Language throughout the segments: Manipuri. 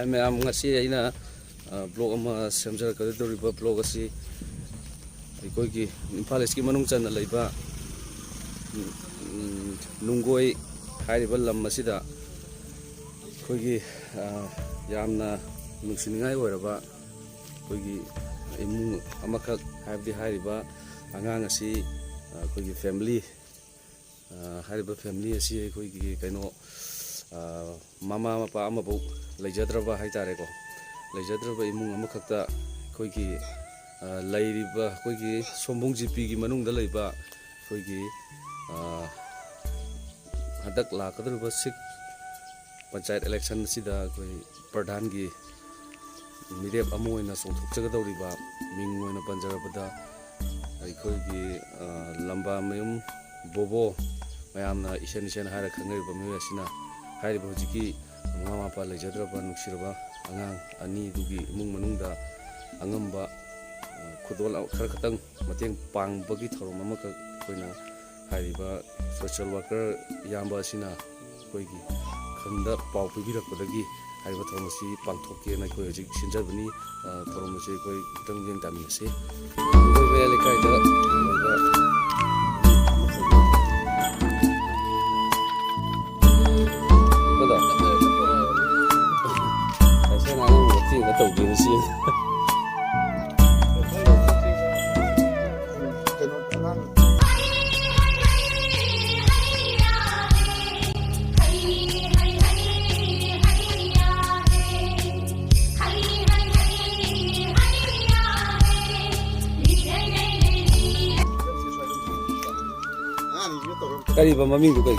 ma'am ngasi aina blog ama semjarkadoriba blog asi aikoigi Imphal East ki manung chana leiba nungoi hairiba lam asida aikoigi yamna nungsiningai oiraba aikoigi imung amakak haibdi hairiba angang asi aikoigi family hairiba family asi aikoigi kaino mama mapa amabau leijadraba haitare ko leijadraba imung amakakta aikoigi lairiba aikoigi sombong GP gi manungda leiba aikoigi hadak lakadruba sik panchayat election sida koi pradhan gi mirep amoina songthokchagadoriba ming oina panjarabada aikoigi lamba mayum bobo mayamna isen hara khangaiba me asina hairiba hujiki mama mapa leijadraba nuksiraba angang ani dugi imung manungda angamba khudol khara khatang mateng pangbagi thorom amaka koina hairiba social worker yamba asina koigi khanda pau pibirakpadagi hariba thoromasi pangthokke na koi hojik sinjabani thoromasi koi tang jeng taminase koi bele kaida bada aisa na nang wati na tawgin si kariba maming du kai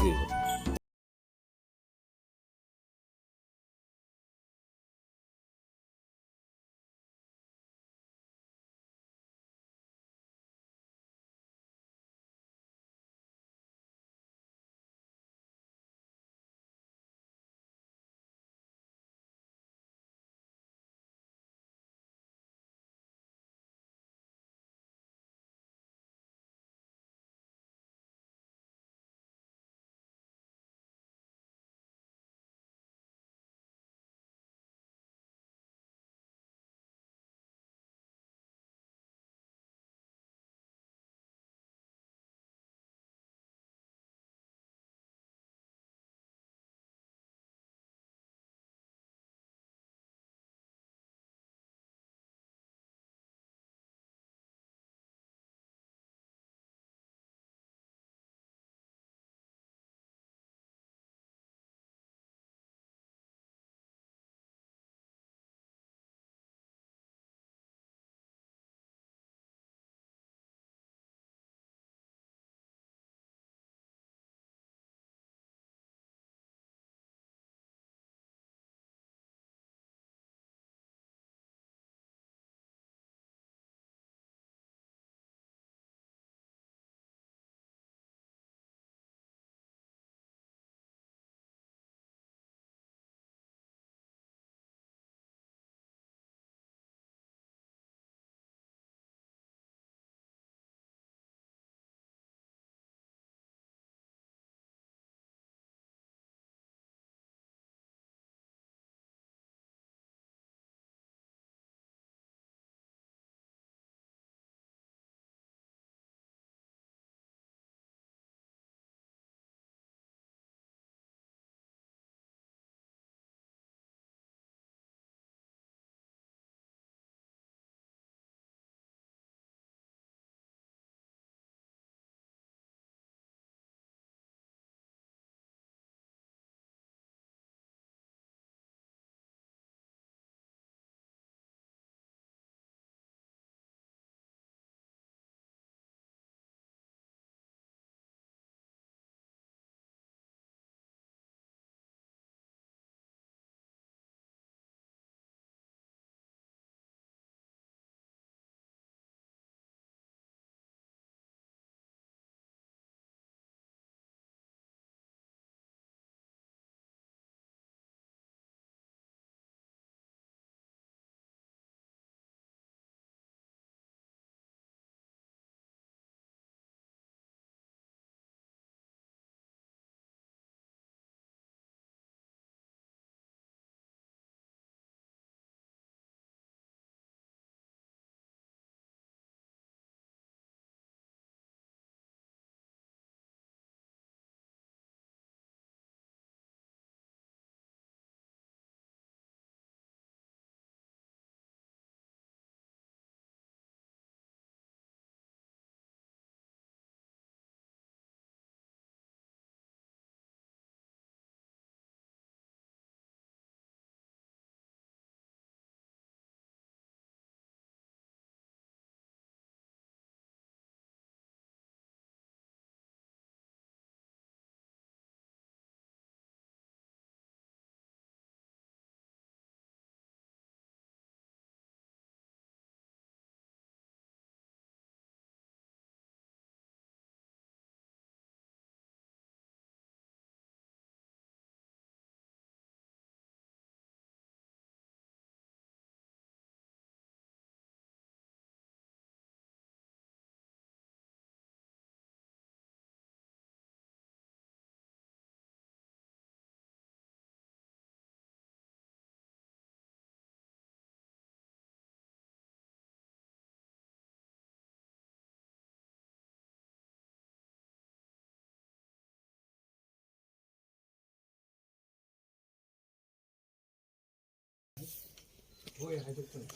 ꯍꯣꯏ ꯍꯥꯏꯗꯣꯛꯇꯅ